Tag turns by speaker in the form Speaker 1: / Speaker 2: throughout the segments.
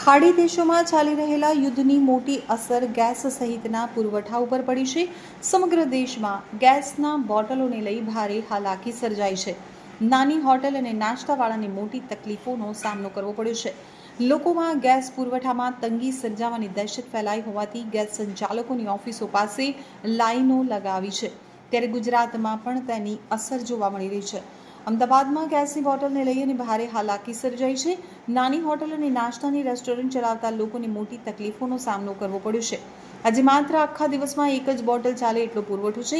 Speaker 1: ખાડી દેશોમાં ચાલી રહેલા યુદ્ધની મોટી અસર ગેસ સહિતના પુરવઠા ઉપર પડી છે। સમગ્ર દેશમાં ગેસના બોટલોને લઈ ભારે હાલાકી સર્જાઈ છે। નાની હોટલ અને નાસ્તાવાળાને મોટી તકલીફોનો સામનો કરવો પડ્યો છે। લોકોમાં ગેસ પુરવઠામાં તંગી સર્જાવાની દહેશત ફેલાઈ હોવાથી ગેસ સંચાલકોની ઓફિસો પાસે લાઈનો લગાવી છે, ત્યારે ગુજરાતમાં પણ તેની અસર જોવા મળી રહી છે। અમદાવાદમાં ગેસની બોટલને લઈને ભારે હાલાકી સર્જાઈ છે। નાની હોટલ અને નાસ્તાની રેસ્ટોરન્ટ ચલાવતા લોકોને મોટી તકલીફોનો સામનો કરવો પડ્યો છે। આજે માત્ર આખા દિવસમાં એક જ બોટલ ચાલે એટલો પુરવઠો છે।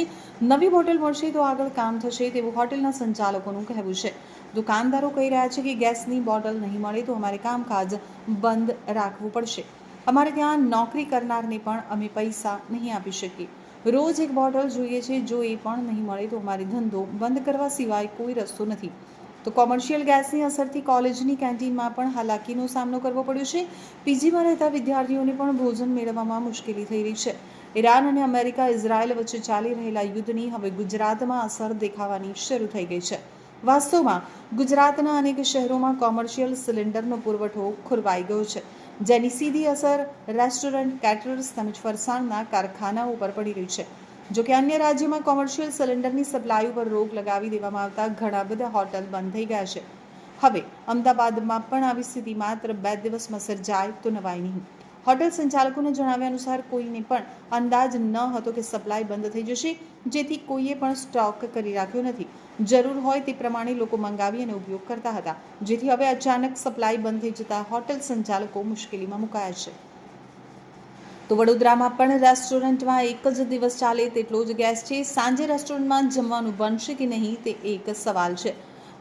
Speaker 1: નવી બોટલ મળશે તો આગળ કામ થશે તેવું હોટલના સંચાલકોનું કહેવું છે। દુકાનદારો કહી રહ્યા છે કે ગેસની બોટલ નહીં મળે તો અમારે કામકાજ બંધ રાખવું પડશે। અમારે ત્યાં નોકરી કરનારને પણ અમે પૈસા નહીં આપી શકીએ। રોજ એક બોટલ જોઈએ છે, જો એ પણ નહીં મળે તો અમારે ધંધો બંધ કરવા સિવાય કોઈ રસ્તો નથી। તો કોમર્શિયલ ગેસની અસરથી કોલેજની કેન્ટીનમાં પણ હાલાકીનો સામનો કરવો પડ્યો છે। પીજીમાં રહેતા વિદ્યાર્થીઓને પણ ભોજન મેળવવામાં મુશ્કેલી થઈ રહી છે। ઈરાન અને અમેરિકા ઇઝરાયલ વચ્ચે ચાલી રહેલા યુદ્ધની હવે ગુજરાતમાં અસર દેખાવાની શરૂ થઈ ગઈ છે। વાસ્તવમાં ગુજરાતના અનેક શહેરોમાં કોમર્શિયલ સિલિન્ડરનો પુરવઠો ખોરવાઈ ગયો છે, જેની સીધી અસર રેસ્ટોરન્ટ, કેટરર્સ તેમજ ફરસાણના કારખાનાઓ પર પડી રહી છે। જોકે અન્ય રાજ્યોમાં કોમર્શિયલ સિલિન્ડરની સપ્લાય ઉપર રોક લગાવી દેવામાં આવતા ઘણા બધા હોટલ બંધ થઈ ગયા છે। હવે અમદાવાદમાં પણ આવી સ્થિતિ માત્ર 2 દિવસમાં સર્જાય તો નવાઈ નહીં। હોટલ સંચાલકોના જણાવ્યા અનુસાર કોઈને પણ અંદાજ ન હતો કે સપ્લાય બંધ થઈ જશે, જેથી કોઈએ પણ સ્ટોક કરી રાખ્યો નથી। જરૂર હોય તે પ્રમાણે લોકો મંગાવી અને ઉપયોગ કરતા હતા, જેથી હવે અચાનક સપ્લાય બંધ થઈ જતા હોટલ સંચાલકો મુશ્કેલીમાં મુકાયા છે। તો વડોદરામાં પણ રેસ્ટોરન્ટમાં એક જ દિવસ ચાલે તેટલો જ ગેસ છે। સાંજે રેસ્ટોરન્ટમાં જમવાનું બનશે કે નહીં તે એક સવાલ છે।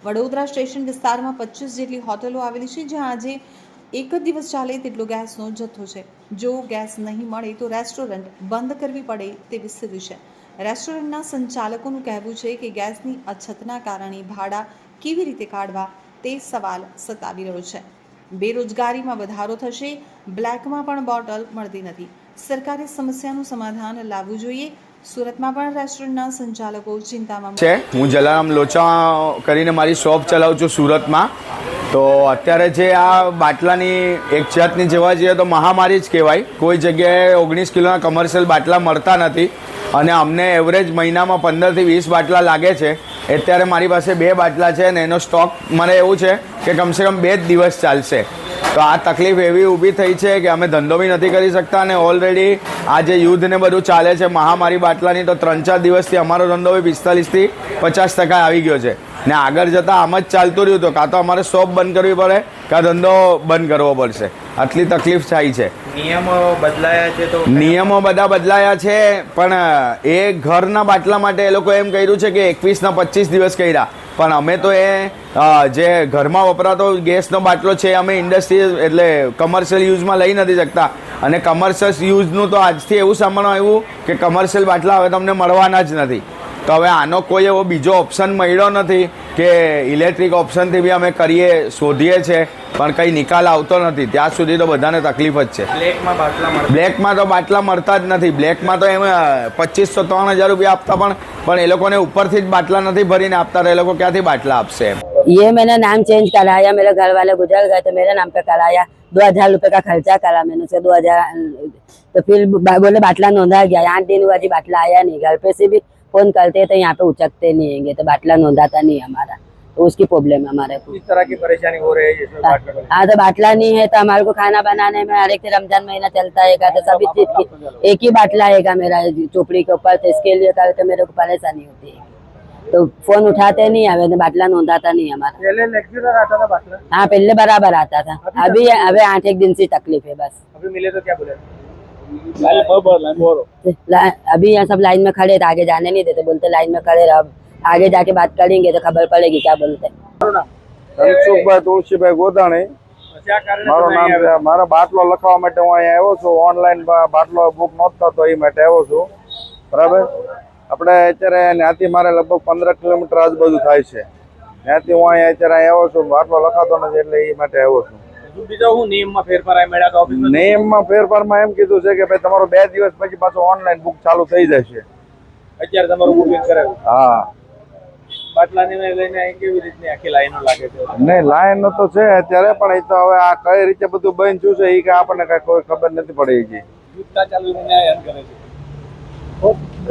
Speaker 1: વડોદરા સ્ટેશન વિસ્તારમાં 25 જેટલી હોટલો આવેલી છે, જ્યાં આજે એક જ દિવસ ચાલે તેટલો ગેસનો જથ્થો છે। જો ગેસ નહીં મળે તો રેસ્ટોરન્ટ બંધ કરવી પડે તેવી સ્થિતિ છે। રેસ્ટોરન્ટના સંચાલકોનું કહેવું છે કે ગેસની અછતના કારણે ભાડા કેવી રીતે કાઢવા તે સવાલ સતાવી રહ્યો છે। બેરોજગારીમાં વધારો થશે, બ્લેકમાં પણ બોટલ મળતી નથી। સરકારે સમસ્યાનું સમાધાન લાવવું જોઈએ। સુરતમાં પણ રેસ્ટોરન્ટના સંચાલકો ચિંતામાં
Speaker 2: છે। હું જલારામ લોચા કરીને મારી શોપ ચલાવું છું સુરતમાં। તો અત્યારે જે આ બાટલાની એક જાતની જોવા જઈએ તો મહામારી જ કહેવાય। કોઈ જગ્યાએ 19 કિલોના કમર્શિયલ બાટલા મળતા નથી અને અમને એવરેજ મહિનામાં 15 થી 20 બાટલા લાગે છે। અત્યારે મારી પાસે 2 બાટલા છે અને એનો સ્ટોક મને એવું છે કે કમસે કમ 2 જ દિવસ ચાલશે। તો આ તકલીફ એવી ઊભી થઈ છે કે અમે ધંધો બી નથી કરી શકતા અને ઓલરેડી આ જે યુદ્ધ ને બધું ચાલે છે મહામારી બાટલાની, તો 3-4 દિવસથી અમારો ધંધો બી 45 થી 50% આવી ગયો છે ને આગળ જતાં આમ જ ચાલતું રહ્યું તો કાં તો અમારે શોપ બંધ કરવી પડે કાં ધંધો બંધ કરવો પડશે। આટલી તકલીફ થાય છે।
Speaker 3: નિયમો બદલાયા છે તો
Speaker 2: નિયમો બધા બદલાયા છે, પણ એ ઘરના બાટલા માટે એ લોકો એમ કર્યું છે કે 21 ના 25 દિવસ કર્યા, પણ અમે તો એ જે ઘરમાં વપરાતો ગેસનો બાટલો છે અમે ઇન્ડસ્ટ્રી એટલે કમર્શિયલ યુઝમાં લઈ નથી શકતા અને કમર્શિયલ યુઝનું તો આજથી એવું સાંભળવા આવ્યું કે કમર્શિયલ બાટલા હવે તમને મળવાના જ નથી। તો હવે આનો કોઈ એવો બીજો ઓપ્શન મળ્યો નથી કે ઇલેક્ટ્રિક ઓપ્શનથી બી અમે શોધીએ છીએ, પણ કંઈ નિકાલ આવતો નથી। ત્યાં સુધી તો બધાને તકલીફ જ છે। બ્લેકમાં તો બાટલા મળતા જ નથી। બ્લેકમાં તો એમ 2500-3000 રૂપિયા આપતા પણ એ લોકોને ઉપરથી જ બાટલા નથી ભરીને આપતા, એ લોકો ક્યાંથી બાટલા આપશે?
Speaker 4: ये मैंने नाम चेंज कराया, मेरे घर वाले गुजर गए तो मेरे नाम पे कराया। 2000 रुपए का खर्चा करा मैंने उसे 2000। तो फिर बोले बाटला नोंधा गया, 8 दिन हुआ जी बाटला आया नहीं। घर पे से भी फोन करते तो यहाँ पे उचकते नहीं हैंगे, तो बाटला नोंधाता नहीं हमारा, तो उसकी प्रॉब्लम है हमारे को।
Speaker 3: इस तरह की परेशानी हो रही है।
Speaker 4: हाँ, तो बाटला नहीं है तो हमारे को खाना बनाने में हर एक रमजान महीना चलता है तो सभी चीज की एक ही बाटला है मेरा चोपड़ी के ऊपर, तो इसके लिए तो मेरे को परेशानी होती है। तो फोन उठाते नहीं, हमें बाटला नोंधाता नहीं हमारा।
Speaker 3: पहले रेगुलर आता था बाटला?
Speaker 4: हाँ, पहले बराबर आता था। अभी 8-1 दिन से तकलीफ है बस।
Speaker 3: अभी मिले तो क्या बोले?
Speaker 4: अभी यहाँ सब लाइन में खड़े थे, आगे जाने नहीं देते, बोलते लाइन में खड़े रहो, आगे जाके बात करेंगे तो खबर पड़ेगी क्या बोलते।
Speaker 5: ધનસુખભાઈ તુલસીભાઈ ગોદાણી મારું નામ છે। મારા બાટલો લખાવવા માટે હું અહીંયા આવ્યો છું। ઓનલાઈન બાટલો બુક નહોતો તો એ માટે આવ્યો છું, બરાબર। આપણે અત્યારે ત્યાંથી મારે લગભગ 15 કિલોમીટર આજુબાજુ થાય છે। ત્યાંથી હું અહીંયા અત્યારે આવ્યો છું, બાટલો લખાતો નથી એટલે એ માટે આવ્યો છું। નિયમમાં ફેરફારમાં એમ કીધું છે કે ભાઈ તમારો 2 દિવસ પછી પાછો ઓનલાઈન બુક ચાલુ થઈ જશે।
Speaker 3: અત્યારે તમારું બુકિંગ કરાવ્યું?
Speaker 5: હા।
Speaker 3: બાટલાને લઈને અહીં કેવી રીતની આખી લાઈનો લાગે છે?
Speaker 5: નહીં, લાઈન તો છે અત્યારે, પણ એ તો હવે આ કઈ રીતે બધું બંધ થયું છે એ કે આપણને કઈ કોઈ ખબર નથી પડી.
Speaker 3: યુદ્ધ ચાલુ રહીને હેરાન કરે છે.